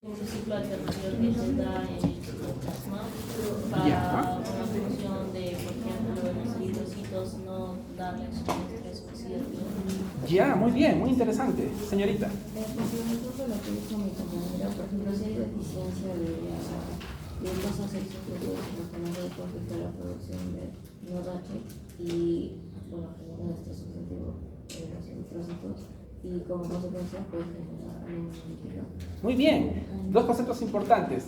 Un ciclo alternativo que se da en el citoplasma para una función de, por ejemplo, los eritrocitos no dar reacción de estrés oxidativo. Ya, muy bien, muy interesante. Señorita. Complementando lo que dijo mi compañera, por ejemplo, si hay deficiencia de cosas exógenas, lo que no puede afectar la producción de NODH y, bueno, genera estrés oxidativo en los eritrocitos y como consecuencia puede generar un líquido. Muy bien. Dos conceptos importantes.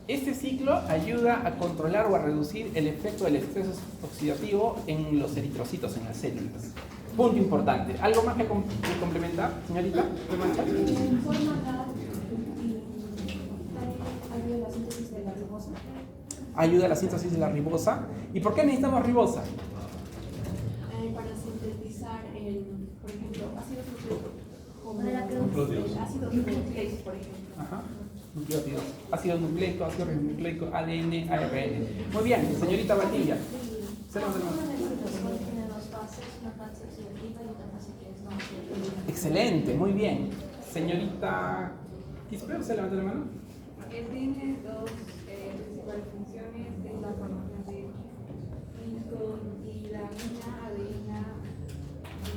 Este ciclo ayuda a controlar o a reducir el efecto del estrés oxidativo en los eritrocitos, en las células. Punto importante. ¿Algo más que complementar, señorita? En forma ayuda a la síntesis de la ribosa. Ayuda a la síntesis de la ribosa. ¿Y por qué necesitamos ribosa? Para sintetizar por ejemplo, ácido nucleico. Nucleótidos. Ácido nucleico, por ejemplo. Ajá. Nucleótidos. Ácido nucleico, ácido ribonucleico, ADN, ARN. Muy bien, señorita Valdivia. Tiene dos fases, una fase oxidativa y otra fase que es no oxidativa. Excelente, muy bien. Señorita Quispe, ¿usted levanta la mano? Él tiene dos principales funciones, es la formación de nicotilamina, adena y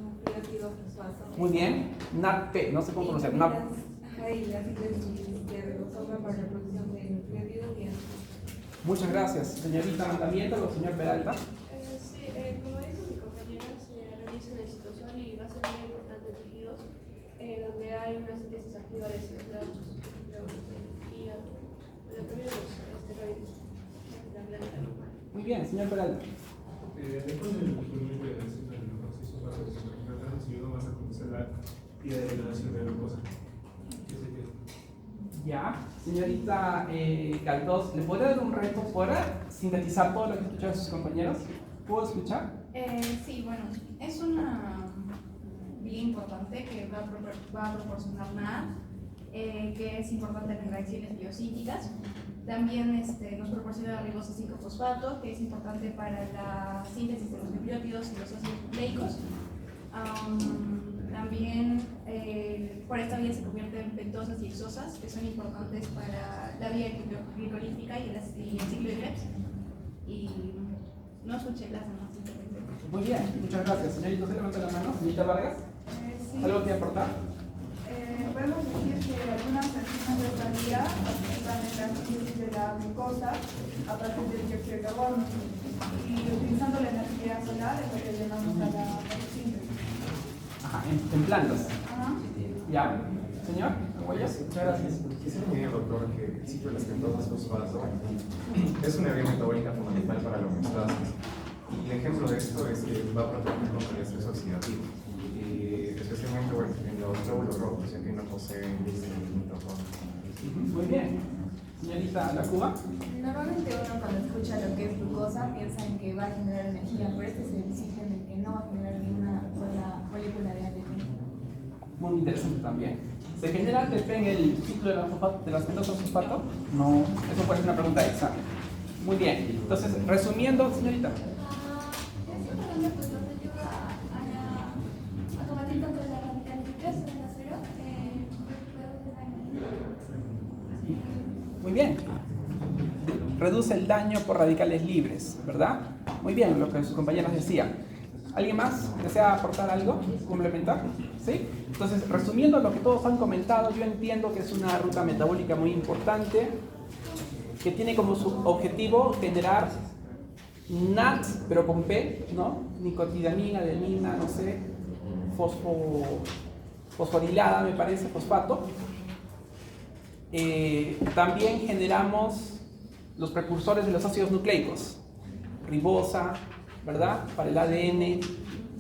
nucleótido fosfato. Muy bien. NADP, no sé cómo pronunciar. NADP. Y la síntesis de ribosoma para la producción de nucleótidos y ácidos. Muchas gracias. Señorita Mandamiento o señor Peralta. Sí, como dijo mi compañera, se realiza en la citosol y va a ser muy importante en tejidos donde hay una síntesis activa de celulosos, y la primera de los esteroides, la glándula normal. Muy bien, señor Peralta. Después del descubrimiento de la síntesis de glucosa, para la transmisión vas a conocer la vía de degradación de glucosa. Ya, señorita Caldós, ¿le podría dar un reto para sintetizar todo lo que escucharon sus compañeros? ¿Puedo escuchar? Sí, bueno, es una vía importante que va a proporcionar NAD, que es importante en las reacciones biocíticas. También nos proporciona la ribosa 5-fosfato, que es importante para la síntesis de los nucleótidos y los ácidos nucleicos. También por esta vía se convierten en pentosas y hexosas, que son importantes para la vía glicolítica y el ciclo de Krebs. Y no escuché las demás intervenciones. Muy bien, muchas gracias. Señorita, ¿se levanta la mano? Señorita Vargas, Sí. ¿algo que aportar? Podemos decir que algunas enzimas de esta vía participan en la síntesis de la glucosa a partir del dióxido de carbono y utilizando la energía solar es lo que llamamos a la fotosíntesis. Ajá, en plantas. Ajá. Ya. Señor, ¿Huellas? Muchas gracias. Quisiera añadir, doctor, que el ciclo de las pentosas fosfato es una vía metabólica fundamental para la homeostasis. Y el ejemplo de esto es que va a proteger contra el estrés oxidativo, especialmente bueno, en los glóbulos rojos, ya que no poseen mitocondrias. Muy bien. Señorita La Cuba. Normalmente uno cuando escucha lo que es glucosa piensa en que va a generar energía, pero este se exige en que no va a generar ninguna sola molécula de ATP. Muy interesante también. ¿Se genera ATP en el ciclo de las pentosas fosfato? No, eso puede ser una pregunta de examen. Muy bien. Entonces, resumiendo, señorita. Pues nos ayuda a combatir contra la radicalización del acero. Muy bien. Reduce el daño por radicales libres, ¿verdad? Muy bien, lo que sus compañeros decían. ¿Alguien más desea aportar algo? ¿Complementar? ¿Sí? Entonces, resumiendo lo que todos han comentado, yo entiendo que es una ruta metabólica muy importante que tiene como su objetivo generar NAD, pero con P, ¿no? Nicotinamina, adenina, no sé, fosforilada, me parece, fosfato. También generamos los precursores de los ácidos nucleicos, ribosa, ¿verdad? Para el ADN,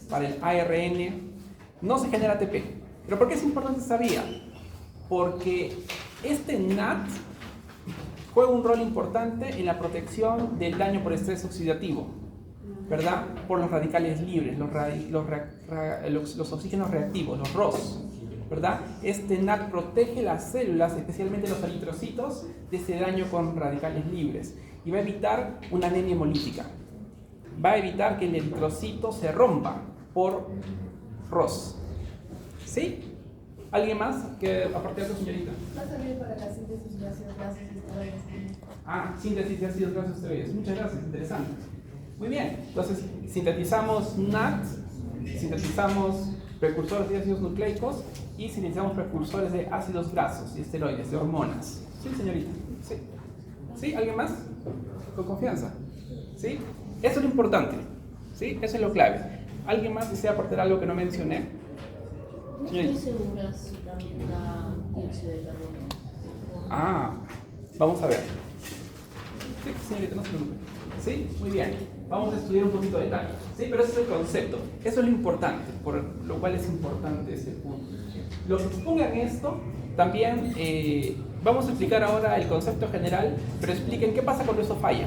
para el ARN. No se genera ATP. ¿Pero por qué es importante esta vía? Porque este NAD juega un rol importante en la protección del daño por estrés oxidativo, ¿verdad? Por los radicales libres, los oxígenos reactivos, los ROS, ¿verdad? Este NAD protege las células, especialmente los eritrocitos, de ese daño con radicales libres y va a evitar una anemia hemolítica. Va a evitar que el eritrocito se rompa por ROS. ¿Sí? ¿Alguien más que aparte de eso, señorita? sirve para la síntesis de ácidos grasos y esteroides. Ah, síntesis de ácidos grasos y esteroides. Muchas gracias, interesante. Muy bien, entonces sintetizamos NAT, sintetizamos precursores de ácidos nucleicos y sintetizamos precursores de ácidos grasos y esteroides, de hormonas. Sí, señorita. Sí. ¿Sí? ¿Alguien más? Con confianza. ¿Sí? Eso es lo importante. ¿Sí? Eso es lo clave. ¿Alguien más desea aportar algo que no mencioné? No estoy segura si también da dióxido de carbono. Ah, vamos a ver. Sí, señorita, no se preocupe. ¿Sí? Muy bien. Vamos a estudiar un poquito de detalle. ¿Sí? Pero ese es el concepto. Eso es lo importante, por lo cual es importante ese punto. Los que expongan esto, también vamos a explicar ahora el concepto general, pero expliquen qué pasa cuando eso falla.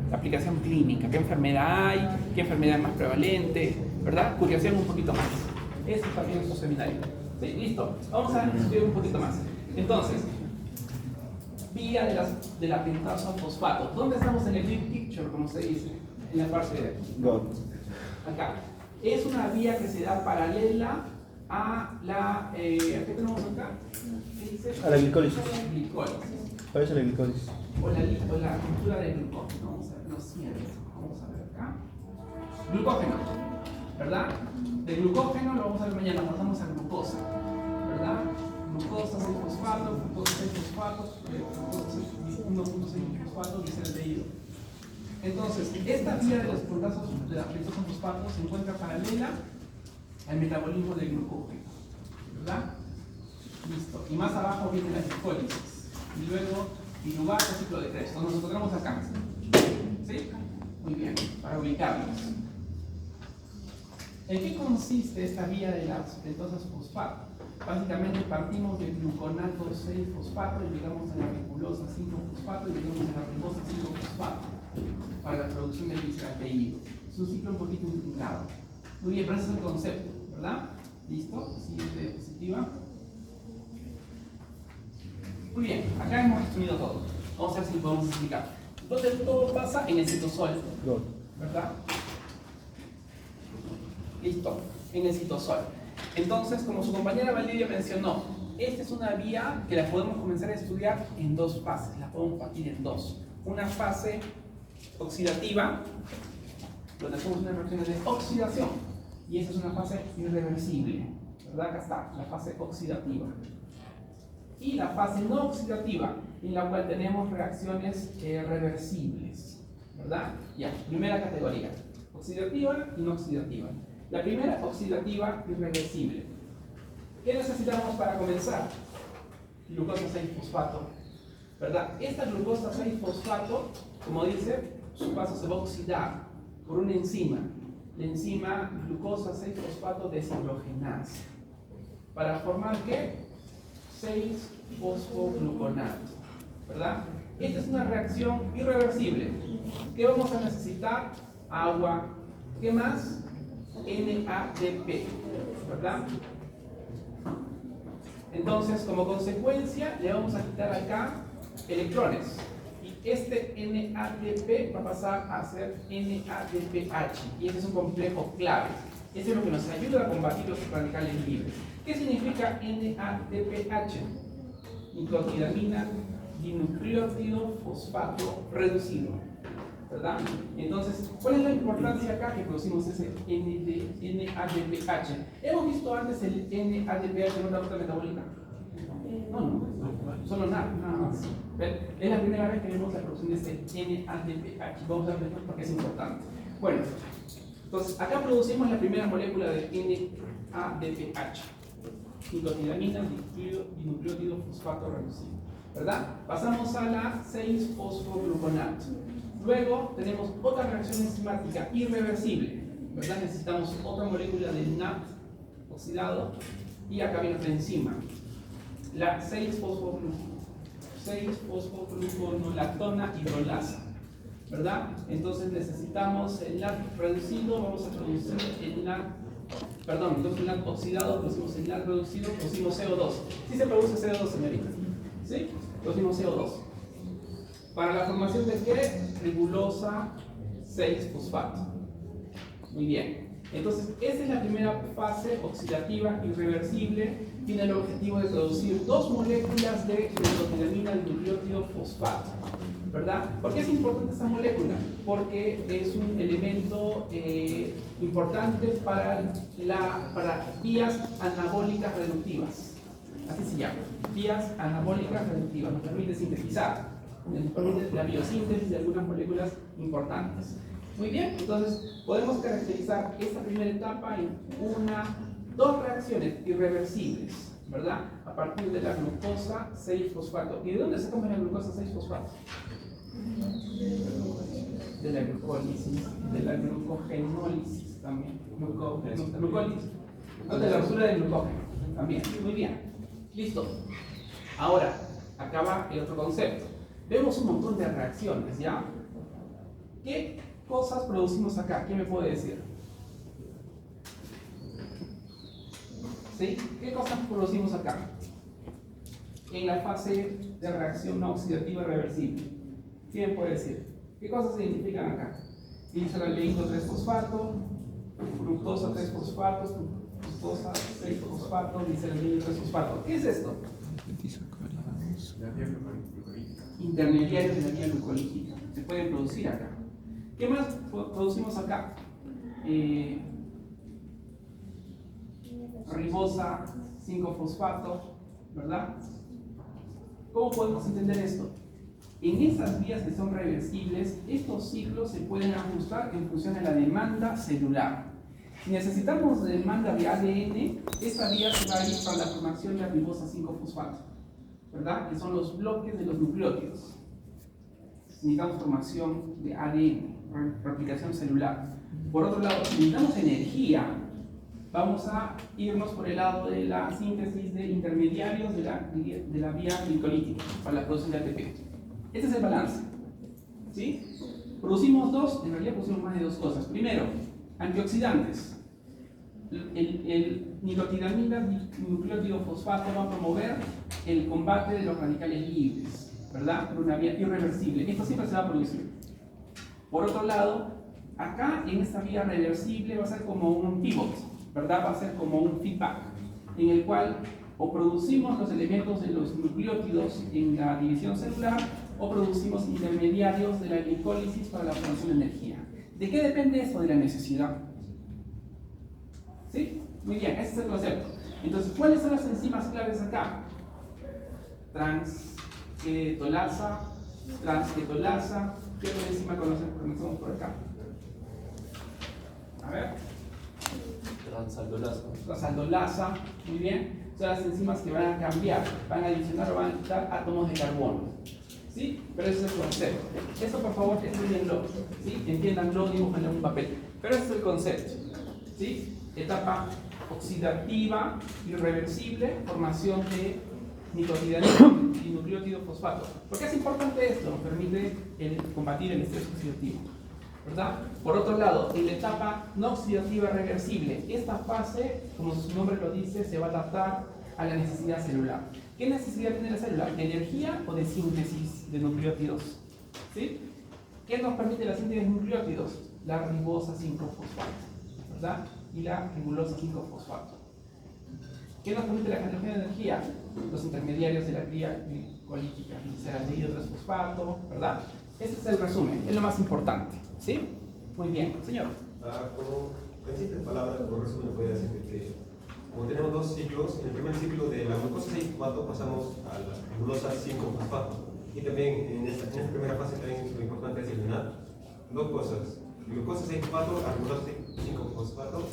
La aplicación clínica, qué enfermedad hay, qué enfermedad es más prevalente, ¿verdad? Curiosidad un poquito más. Eso también es un seminario. ¿Sí? Listo. Vamos a estudiar un poquito más. Entonces, vía de la pentasa fosfato. ¿Dónde estamos en el big picture, como se dice? En la parte de acá. Es una vía que se da paralela a la... ¿qué tenemos acá? ¿Qué dice? A la glicólisis. Glicólisis. ¿Cuál es la glicólisis? O la cultura de glucógeno. Vamos a ver los cierres. Vamos a ver acá. Glucógeno, ¿verdad? De glucógeno lo vamos a ver mañana, pasamos a glucosa, ¿verdad? Glucosa 6-fosfato, glucosa 6-fosfato, glucosa 1.6-fosfato, glicerdehído. Entonces, esta vía de los proteasas de la pentasa fosfato se encuentra paralela al metabolismo del glucógeno, ¿verdad? Listo. Y más abajo viene la glicólisis. Y luego, piruvato, ciclo de Krebs. Nos encontramos acá. ¿Sí? Muy bien, para ubicarnos. ¿En qué consiste esta vía de las pentosas fosfato? Básicamente partimos del gluconato 6-fosfato y llegamos a la ribulosa 5-fosfato y llegamos a la ribosa 5-fosfato para la producción del glicerdehído. Es un ciclo un poquito inclinado. Muy bien, pero ese es el concepto, ¿verdad? ¿Listo? Siguiente diapositiva. Muy bien, acá hemos resumido todo. Vamos a ver si lo podemos explicar. Entonces todo pasa en el citosol, ¿verdad? Listo, en el citosol. Entonces, como su compañera Valeria mencionó, esta es una vía que la podemos comenzar a estudiar en dos fases, la podemos partir en dos. Una fase oxidativa, donde hacemos unas reacciones de oxidación, y esta es una fase irreversible, ¿verdad? Acá está, la fase oxidativa. Y la fase no oxidativa, en la cual tenemos reacciones reversibles, ¿verdad? Ya, primera categoría, oxidativa y no oxidativa. La primera, oxidativa irreversible. ¿Qué necesitamos para comenzar? Glucosa 6-fosfato, ¿verdad? Esta glucosa 6-fosfato, como dice, su paso se va a oxidar por una enzima, la enzima glucosa 6-fosfato deshidrogenasa. ¿Para formar qué? 6-fosfogluconato, ¿verdad? Esta es una reacción irreversible. ¿Qué vamos a necesitar? Agua. ¿Qué más? NADP, ¿verdad? Entonces, como consecuencia, le vamos a quitar acá electrones. Y este NADP va a pasar a ser NADPH. Y ese es un complejo clave. Eso es lo que nos ayuda a combatir los radicales libres. ¿Qué significa NADPH? Nicotinamina dinucleótido fosfato reducido, ¿verdad? Entonces, ¿cuál es la importancia acá que producimos ese NADPH? ¿Hemos visto antes el NADPH en otra ruta metabólica? No, solo nada más. Es la primera vez que vemos la producción de este NADPH. Vamos a ver después porque es importante. Bueno, entonces acá producimos la primera molécula de NADPH. Nicotinamina dinucleótido fosfato reducido, ¿verdad? Pasamos a la 6-fosfogluconato. Luego tenemos otra reacción enzimática irreversible, ¿verdad? Necesitamos otra molécula de NAD oxidado y acá viene otra enzima, la 6-fosfogluconolactona hidrolasa, ¿verdad? Entonces necesitamos el NAD reducido, vamos a producir el NAD. Perdón, entonces el NAD oxidado, producimos el NAD reducido, producimos CO2. ¿Sí se produce CO2, señorita? ¿Sí? Producimos CO2. ¿Para la formación de qué? Ribulosa 6-fosfato. Muy bien. Entonces, esa es la primera fase oxidativa irreversible. Tiene el objetivo de producir dos moléculas de nicotinamina dinucleótido fosfato, ¿verdad? ¿Por qué es importante esta molécula? Porque es un elemento importante para vías anabólicas reductivas. Así se llama, vías anabólicas reductivas. Nos permite sintetizar, nos permite la biosíntesis de algunas moléculas importantes. Muy bien, entonces podemos caracterizar esta primera etapa en dos reacciones irreversibles, ¿verdad? A partir de la glucosa 6-fosfato. ¿Y de dónde sacamos la glucosa 6-fosfato? De la glucólisis, de la glucogenólisis también. Glucólisis. No, de la ruptura del glucógeno también. Muy bien. Listo. Ahora, acá va el otro concepto. Vemos un montón de reacciones, ¿ya? ¿Qué cosas producimos acá? ¿Quién me puede decir? ¿Sí? ¿Qué cosas producimos acá? En la fase de reacción no oxidativa reversible. ¿Quién puede decir? ¿Qué cosas se identifican acá? Gliceraldehído 3-fosfato, fructosa 3-fosfato, fructosa 6-fosfato, gliceraldehído 3-fosfato. ¿Qué es esto? Intermediarios de la vía glucolítica. Se pueden producir acá. ¿Qué más producimos acá? Ribosa 5-fosfato, ¿verdad? ¿Cómo podemos entender esto? En estas vías que son reversibles, estos ciclos se pueden ajustar en función de la demanda celular. Si necesitamos demanda de ADN, esta vía se va a ir para la formación de ribosa 5-fosfato, ¿verdad? Que son los bloques de los nucleótidos. Necesitamos formación de ADN, replicación celular. Por otro lado, si necesitamos energía, vamos a irnos por el lado de la síntesis de intermediarios de la vía glicolítica para la producción de ATP. Este es el balance, ¿sí? Producimos en realidad producimos más de dos cosas. Primero, antioxidantes. El nicotinamina dinucleótido fosfato va a promover el combate de los radicales libres, ¿verdad? Por una vía irreversible. Esto siempre se va a producir. Por otro lado, acá en esta vía reversible va a ser como un pivot, ¿verdad? Va a ser como un feedback, en el cual o producimos los elementos de los nucleótidos en la división celular o producimos intermediarios de la glicólisis para la formación de energía. ¿De qué depende esto? De la necesidad. ¿Sí? Muy bien, ese es el concepto. Entonces, ¿cuáles son las enzimas claves acá? Transketolasa, ¿qué otra enzima conocemos por acá? A ver. Transaldolasa, muy bien. Son las enzimas que van a cambiar, van a adicionar o van a quitar átomos de carbono. ¿Sí? Pero ese es el concepto. Eso, por favor, estudienlo. ¿Sí? Entiéndanlo, dibújenlo en un papel. Pero ese es el concepto. ¿Sí? Etapa oxidativa, irreversible, formación de nicotinamina y nucleótido fosfato. ¿Por qué es importante esto? Nos permite combatir el estrés oxidativo, ¿verdad? Por otro lado, en la etapa no oxidativa reversible, esta fase, como su nombre lo dice, se va a adaptar a la necesidad celular. ¿Qué necesidad tiene la célula? ¿De energía o de síntesis de nucleótidos? ¿Sí? ¿Qué nos permite la síntesis de nucleótidos? La ribosa 5-fosfato, ¿verdad? Y la ribulosa 5-fosfato. ¿Qué nos permite la generación de energía? Los intermediarios de la vía glicolítica, gliceraldehído 3-fosfato, ¿verdad? Ese es el resumen, es lo más importante. ¿Sí? Muy bien, señor. En simples palabras, por resumen, voy a decir que como tenemos dos ciclos, en el primer ciclo de la glucosa 6-fosfato pasamos a la ribulosa 5-fosfato. Y también en esta primera fase también lo importante es eliminar dos cosas: glucosa 6-fosfato, la ribulosa 5-fosfato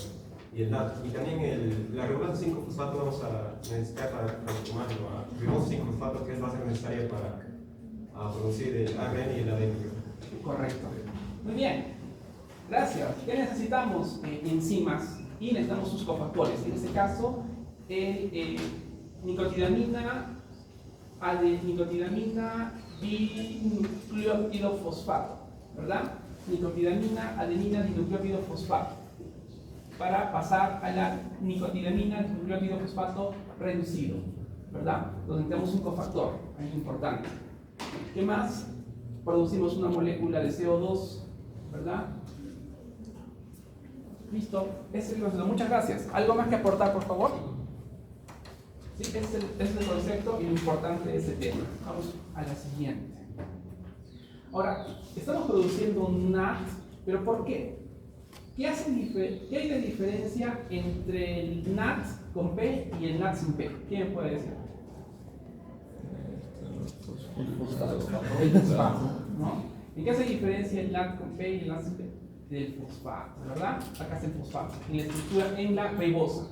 y el NAD. Y también la ribulosa 5-fosfato vamos a necesitar para transformarlo a ribulosa 5-fosfato, que va a ser necesaria para producir el ARN y el ADN. Correcto. Muy bien. Gracias. ¿Qué necesitamos? Enzimas y necesitamos sus cofactores. En este caso, nicotinamina dinucleótido fosfato, ¿verdad? Nicotinamina adenina dinucleótido fosfato, para pasar a la nicotinamina dinucleótido fosfato reducido, ¿verdad? Donde tenemos un cofactor, es importante. ¿Qué más? Producimos una molécula de CO2, ¿verdad? Listo, ese es el concepto. Muchas gracias. ¿Algo más que aportar, por favor? Sí, ese es el concepto y lo importante de este tema. Vamos a la siguiente. Ahora, estamos produciendo un NAT, pero ¿por qué? ¿Qué hay de diferencia entre el NAT con P y el NAT sin P? ¿Quién me puede decir? El fosfato, ¿no? ¿En qué hace diferencia el NAT con P y el NAT sin P? Del fosfato, ¿verdad? Acá está el fosfato, en la estructura, en la ribosa,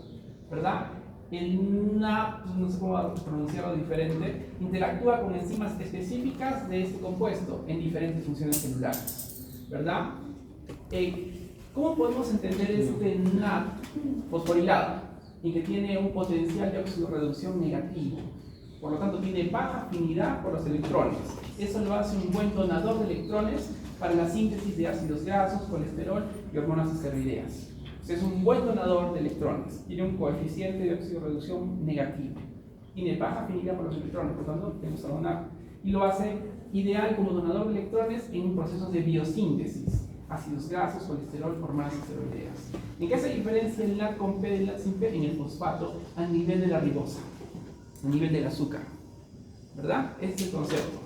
¿verdad? El NAT, no sé cómo pronunciarlo diferente, interactúa con enzimas específicas de este compuesto en diferentes funciones celulares, ¿verdad? ¿Cómo podemos entender este NAT fosforilado? En que tiene un potencial de oxidorreducción negativo. Por lo tanto, tiene baja afinidad por los electrones. Eso lo hace un buen donador de electrones para la síntesis de ácidos grasos, colesterol y hormonas esteroideas. O sea, es un buen donador de electrones. Tiene un coeficiente de oxidorreducción negativo. Tiene baja afinidad por los electrones, por lo tanto, tenemos a donar. Y lo hace ideal como donador de electrones en un proceso de biosíntesis. Ácidos grasos, colesterol, hormonas esteroideas. ¿En qué hace diferencia el NAT con P del NAT sin P? En el fosfato a nivel de la ribosa, a nivel del azúcar, ¿verdad? Este es el concepto.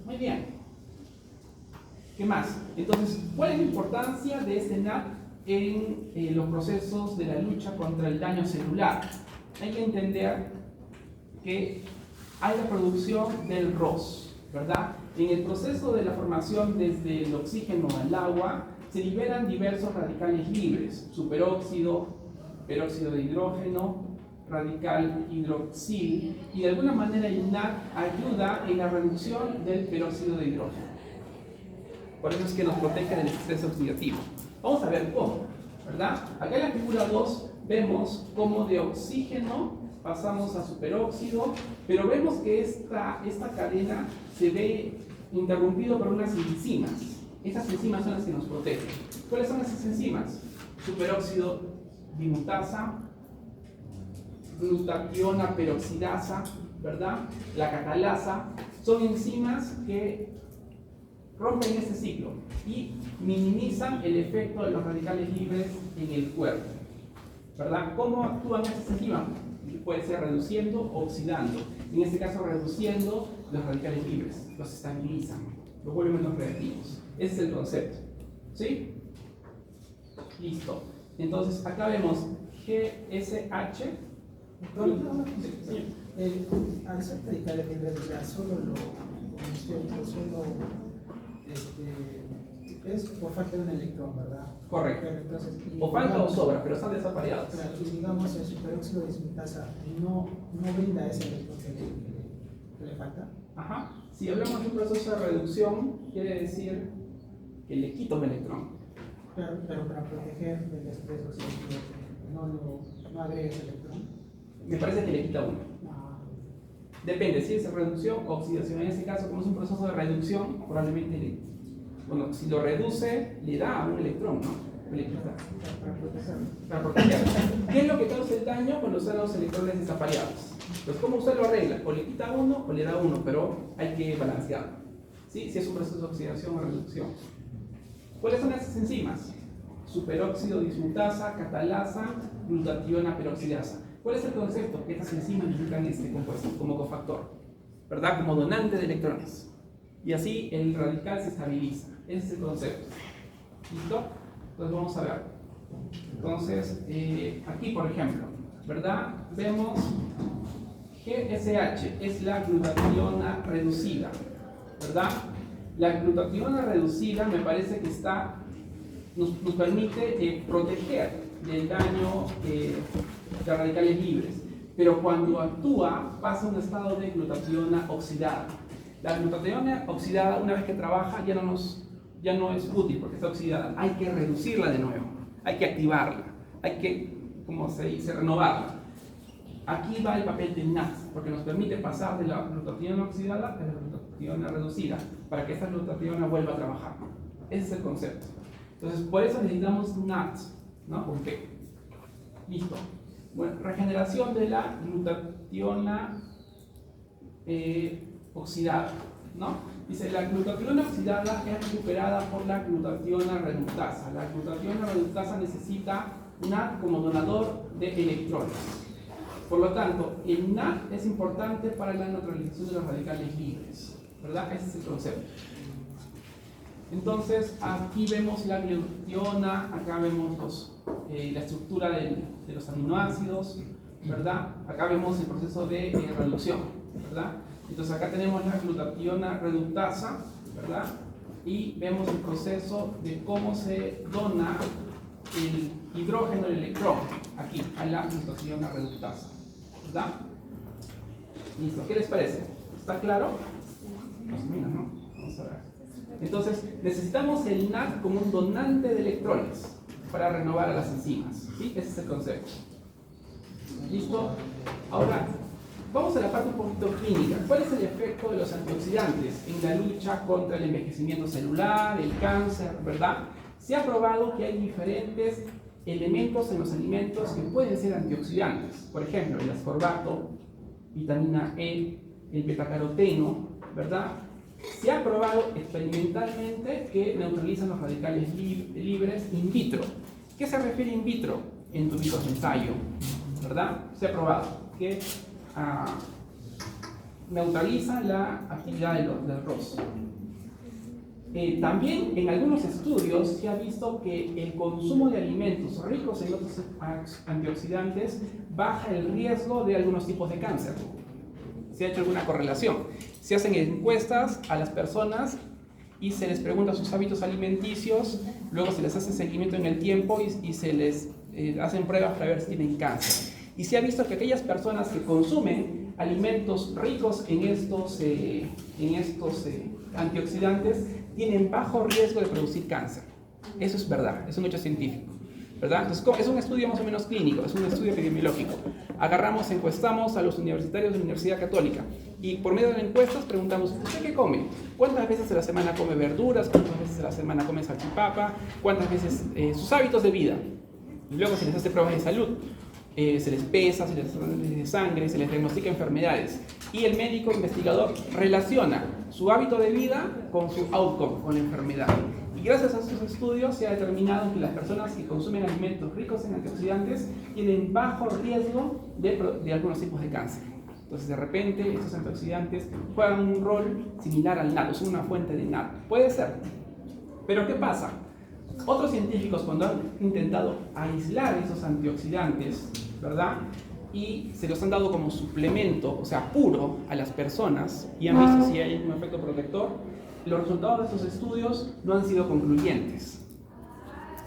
Muy bien. ¿Qué más? Entonces, ¿cuál es la importancia de este NAT en los procesos de la lucha contra el daño celular? Hay que entender que hay la producción del ROS, ¿verdad? En el proceso de la formación desde el oxígeno al agua se liberan diversos radicales libres, superóxido, peróxido de hidrógeno, radical hidroxil, y de alguna manera el NAT ayuda en la reducción del peróxido de hidrógeno. Por eso es que nos protege del estrés oxidativo. Vamos a ver cómo, ¿verdad? Acá en la figura 2 vemos cómo de oxígeno pasamos a superóxido, pero vemos que esta cadena se ve interrumpido por unas enzimas. Esas enzimas son las que nos protegen. ¿Cuáles son esas enzimas? Superóxido dimutasa, glutationa peroxidasa, ¿verdad? La catalasa. Son enzimas que rompen este ciclo y minimizan el efecto de los radicales libres en el cuerpo, ¿verdad? ¿Cómo actúan estas enzimas? Puede ser reduciendo o oxidando. En este caso, reduciendo los radicales libres, los estabilizan, los vuelven menos reactivos. Ese es el concepto. ¿Sí? Listo. Entonces, acá vemos GSH. Al ser radicales libres, o sea, solo es por falta de un electrón, ¿verdad? Correcto. Entonces, O falta o sobra, pero están desapareados. Claro, y digamos el superóxido de dismutasa no brinda ese electrón que le falta. Ajá. Si hablamos de un proceso de reducción, quiere decir que le quito un electrón. Pero para proteger del estrés oxidativo, no agregues electrón. Me parece que le quita uno. Depende si es reducción o oxidación. En este caso, como es un proceso de reducción, probablemente si lo reduce, le da un electrón, ¿no? Le quita. Para protegerlo. ¿Qué es lo que causa el daño cuando usan los electrones desapareados? Pues, ¿cómo usted lo arregla? O le quita uno o le da uno, pero hay que balancearlo. ¿Sí? Si es un proceso de oxidación o reducción. ¿Cuáles son esas enzimas? Superóxido dismutasa, catalasa, glutationa peroxidasa. ¿Cuál es el concepto? Que estas enzimas implican este compuesto como cofactor, ¿verdad? Como donante de electrones. Y así el radical se estabiliza. Ese es el concepto. ¿Listo? Entonces vamos a ver. Entonces, aquí por ejemplo, ¿verdad? Vemos GSH, es la glutationa reducida, ¿verdad? La glutationa reducida me parece que nos permite proteger del daño de radicales libres, pero cuando actúa pasa a un estado de glutationa oxidada. La glutationa oxidada, una vez que trabaja, ya no es útil porque está oxidada. Hay que reducirla de nuevo, hay que activarla, hay que, como se dice, renovarla. Aquí va el papel del NAT, porque nos permite pasar de la glutationa oxidada a la glutationa reducida, para que esta glutationa vuelva a trabajar. Ese es el concepto. Entonces, por eso necesitamos NAT, ¿no? ¿Por qué? Listo. Bueno, regeneración de la glutationa oxidada. ¿no? Dice, la glutationa oxidada es recuperada por la glutationa reductasa. La glutationa reductasa necesita NAD como donador de electrones. Por lo tanto, el NAD es importante para la neutralización de los radicales libres, ¿verdad? Ese es el concepto. Entonces, aquí vemos la glutationa, acá vemos la estructura de los aminoácidos, ¿verdad? Acá vemos el proceso de reducción, ¿verdad? Entonces, acá tenemos la glutationa reductasa, ¿verdad? Y vemos el proceso de cómo se dona el hidrógeno, el electrón, aquí, a la glutationa reductasa, ¿verdad? Listo, ¿qué les parece? ¿Está claro? Pues mira, ¿no? Vamos a ver. Entonces, necesitamos el NAD como un donante de electrones para renovar a las enzimas, ¿sí? Ese es el concepto. ¿Listo? Ahora, vamos a la parte un poquito clínica. ¿Cuál es el efecto de los antioxidantes en la lucha contra el envejecimiento celular, el cáncer, verdad? Se ha probado que hay diferentes elementos en los alimentos que pueden ser antioxidantes. Por ejemplo, el ascorbato, vitamina E, el betacaroteno, ¿verdad? Se ha probado experimentalmente que neutralizan los radicales libres in vitro. ¿Qué se refiere in vitro? En tubitos de ensayo, ¿verdad? Se ha probado que neutraliza la actividad del ROS. También en algunos estudios se ha visto que el consumo de alimentos ricos en otros antioxidantes baja el riesgo de algunos tipos de cáncer. Se ha hecho alguna correlación. Se hacen encuestas a las personas y se les pregunta sus hábitos alimenticios, luego se les hace seguimiento en el tiempo y se les hacen pruebas para ver si tienen cáncer. Y se ha visto que aquellas personas que consumen alimentos ricos en estos antioxidantes tienen bajo riesgo de producir cáncer. Eso es verdad, es un hecho científico, ¿verdad? Entonces, es un estudio más o menos clínico, es un estudio epidemiológico. Agarramos, encuestamos a los universitarios de la Universidad Católica y por medio de encuestas preguntamos, ¿usted qué come? ¿Cuántas veces a la semana come verduras? ¿Cuántas veces a la semana come salchipapa? ¿Cuántas veces sus hábitos de vida? Y luego se les hace pruebas de salud. Se les pesa, se les hace análisis de sangre, se les diagnostica enfermedades y el médico investigador relaciona su hábito de vida con su outcome, con la enfermedad. Y gracias a estos estudios se ha determinado que las personas que consumen alimentos ricos en antioxidantes tienen bajo riesgo de algunos tipos de cáncer. Entonces, de repente, estos antioxidantes juegan un rol similar al NAD, son una fuente de NAD. Puede ser. Pero ¿qué pasa? Otros científicos, cuando han intentado aislar esos antioxidantes, ¿verdad? Y se los han dado como suplemento, o sea, puro, a las personas, y han visto si hay un efecto protector, los resultados de estos estudios no han sido concluyentes.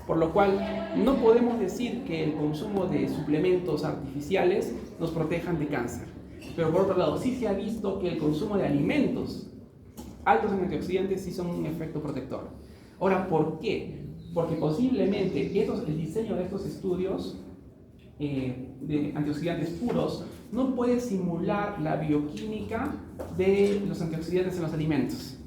Por lo cual, no podemos decir que el consumo de suplementos artificiales nos protejan de cáncer. Pero por otro lado, sí se ha visto que el consumo de alimentos altos en antioxidantes sí son un efecto protector. Ahora, ¿por qué? Porque posiblemente el diseño de estos estudios de antioxidantes puros no puede simular la bioquímica de los antioxidantes en los alimentos.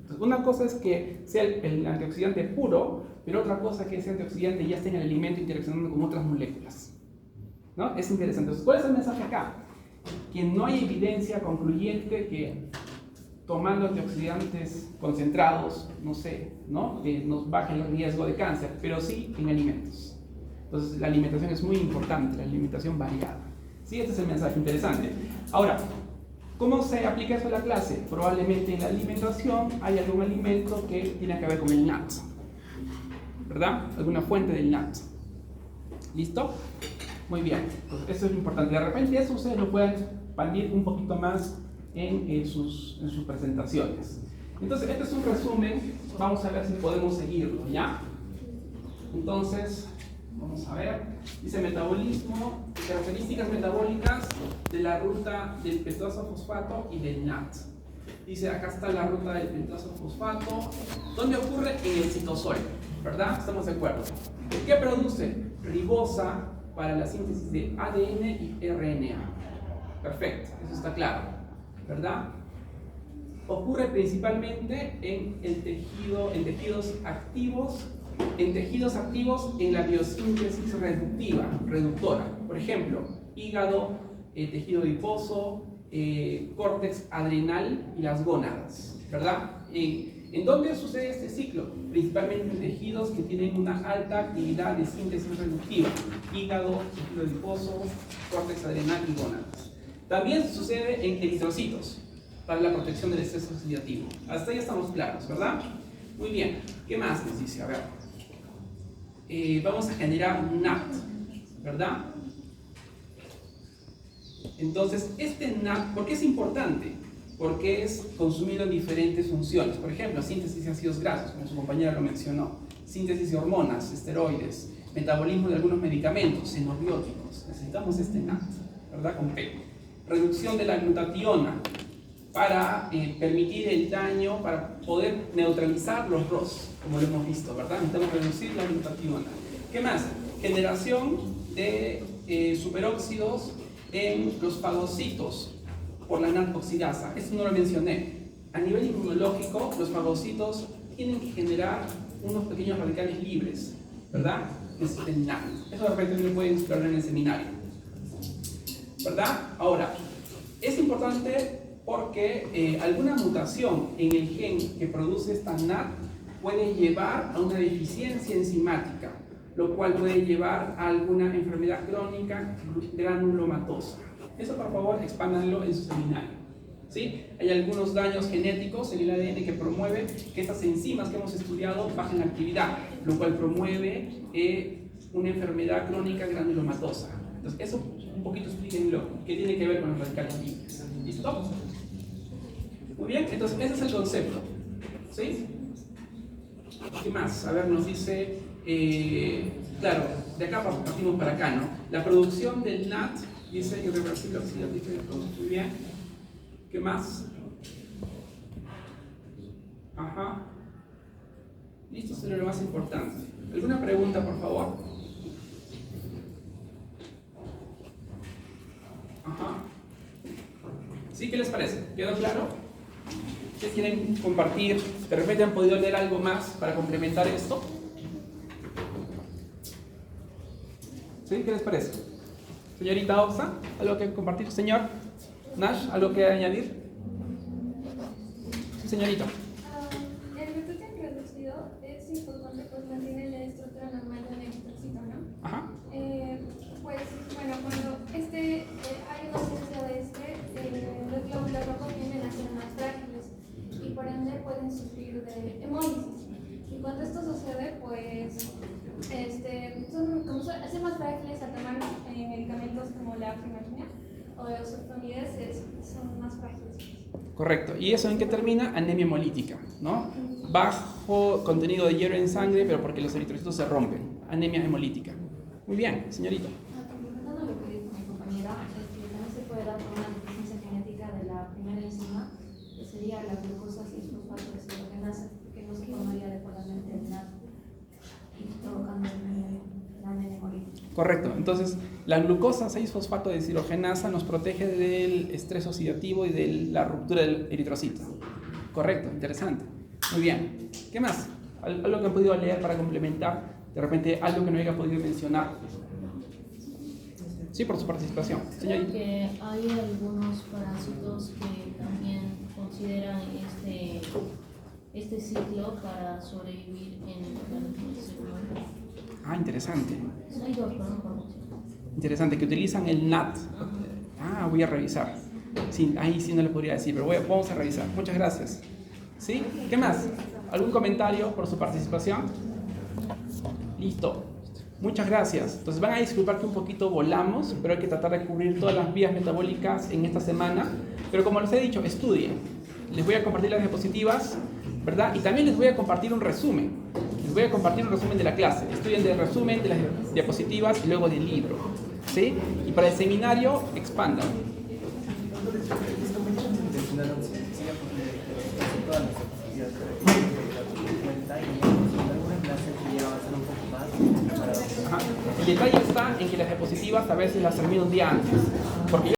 Entonces, una cosa es que sea el antioxidante puro, pero otra cosa es que ese antioxidante ya esté en el alimento interaccionando con otras moléculas, ¿no? Es interesante. Entonces, ¿cuál es el mensaje acá? Que no hay evidencia concluyente que tomando antioxidantes concentrados, no sé, ¿no? Nos baje el riesgo de cáncer, pero sí en alimentos. Entonces, la alimentación es muy importante, la alimentación variada. ¿Sí? Este es el mensaje interesante. Ahora, ¿cómo se aplica eso a la clase? Probablemente en la alimentación hay algún alimento que tiene que ver con el NAT, ¿verdad? Alguna fuente del NAT. ¿Listo? Muy bien. Entonces, eso es lo importante. De repente eso ustedes lo pueden expandir un poquito más en sus presentaciones. Entonces, este es un resumen. Vamos a ver si podemos seguirlo, ¿ya? Entonces, vamos a ver. Dice metabolismo, características metabólicas de la ruta del pentoso fosfato y del NAT. Dice, acá está la ruta del pentoso fosfato. ¿Dónde ocurre? En el citosol, ¿verdad? Estamos de acuerdo. ¿Qué produce? Ribosa para la síntesis de ADN y RNA. Perfecto, eso está claro, ¿verdad? Ocurre principalmente en tejidos activos en la biosíntesis reductora. Por ejemplo, hígado, tejido adiposo, córtex adrenal y las gónadas, ¿verdad? ¿En dónde sucede este ciclo? Principalmente en tejidos que tienen una alta actividad de síntesis reductiva: hígado, tejido adiposo, córtex adrenal y gónadas. También sucede en eritrocitos para la protección del estrés oxidativo. Hasta ahí estamos claros, ¿verdad? Muy bien. ¿Qué más nos dice? A ver. Vamos a generar NAT, ¿verdad? Entonces, este NAT, ¿por qué es importante? Porque es consumido en diferentes funciones. Por ejemplo, síntesis de ácidos grasos, como su compañera lo mencionó, síntesis de hormonas, esteroides, metabolismo de algunos medicamentos, xenobióticos. Necesitamos este NAT, ¿verdad? Con P. Reducción de la glutationa para permitir el daño, para poder neutralizar los ROS, como lo hemos visto, ¿verdad? Necesitamos reducir la glutationa. ¿Qué más? Generación de superóxidos en los fagocitos por la NAT oxidasa. Esto no lo mencioné. A nivel inmunológico, los fagocitos tienen que generar unos pequeños radicales libres, ¿verdad? Es el NAT. Eso de repente lo pueden explorar en el seminario, ¿verdad? Ahora, es importante porque alguna mutación en el gen que produce esta NAT puede llevar a una deficiencia enzimática, lo cual puede llevar a alguna enfermedad crónica granulomatosa. Eso, por favor, expándanlo en su seminario, ¿sí? Hay algunos daños genéticos en el ADN que promueven que estas enzimas que hemos estudiado bajen la actividad, lo cual promueve una enfermedad crónica granulomatosa. Entonces, eso un poquito explíquenlo, que tiene que ver con los radicales libres. ¿Listo? Muy bien, entonces ese es el concepto, ¿sí? ¿Qué más? A ver, nos dice, claro, de acá partimos para acá, ¿no? La producción del NAT, dice irreversible oxidativo. Muy bien. ¿Qué más? Ajá. Listo, eso es lo más importante. ¿Alguna pregunta, por favor? Ajá. ¿Sí? ¿Qué les parece? ¿Quedó claro? ¿Ustedes quieren compartir? ¿De repente han podido leer algo más para complementar esto? ¿Sí? ¿Qué les parece? Señorita Oxa, ¿algo que compartir? Señor Nash, ¿algo que añadir? Sí, señorita. El glutatión reducido es importante, pues mantiene la estructura normal del eritrocito, ¿no? Ajá. Pues bueno, cuando hay una ausencia de los glóbulos rojos tienden a ser más frágiles y por ende pueden sufrir de hemólisis. Y cuando esto sucede, pues son más frágiles al tomar medicamentos como la fibromialgia o los sulfonides, son más frágiles. Correcto. ¿Y eso en qué termina? Anemia hemolítica, ¿no? Bajo contenido de hierro en sangre, pero porque los eritrocitos se rompen. Anemia hemolítica. Muy bien, señorita. Complementando lo que dijo mi compañera, también se puede dar por una deficiencia genética de la primera enzima, que sería la glucosa 6-fosfato deshidrogenasa, que no se formaría adecuadamente el NAT y provocando la anemia hemolítica. Correcto. Entonces, la glucosa 6-fosfato deshidrogenasa nos protege del estrés oxidativo y de la ruptura del eritrocito. Correcto, interesante. Muy bien. ¿Qué más? ¿Algo que han podido leer para complementar? De repente, algo que no haya podido mencionar. Sí, por su participación. Creo que hay algunos parásitos que también consideran este ciclo para sobrevivir en el ser humano. Ah, interesante. Hay dos, pero no conozco. Interesante, que utilizan el NAT. Ah, voy a revisar. Sí, ahí sí no le podría decir, pero vamos a revisar. Muchas gracias. ¿Sí? ¿Qué más? ¿Algún comentario por su participación? Listo. Muchas gracias. Entonces van a disculpar que un poquito volamos, pero hay que tratar de cubrir todas las vías metabólicas en esta semana. Pero como les he dicho, estudien. Les voy a compartir las diapositivas, ¿verdad? Y también les voy a compartir un resumen. Les voy a compartir un resumen de la clase. Estudien el resumen de las diapositivas y luego del libro, ¿sí? Y para el seminario, expandan. Ajá. El detalle está en que las diapositivas a veces las termino un día antes, porque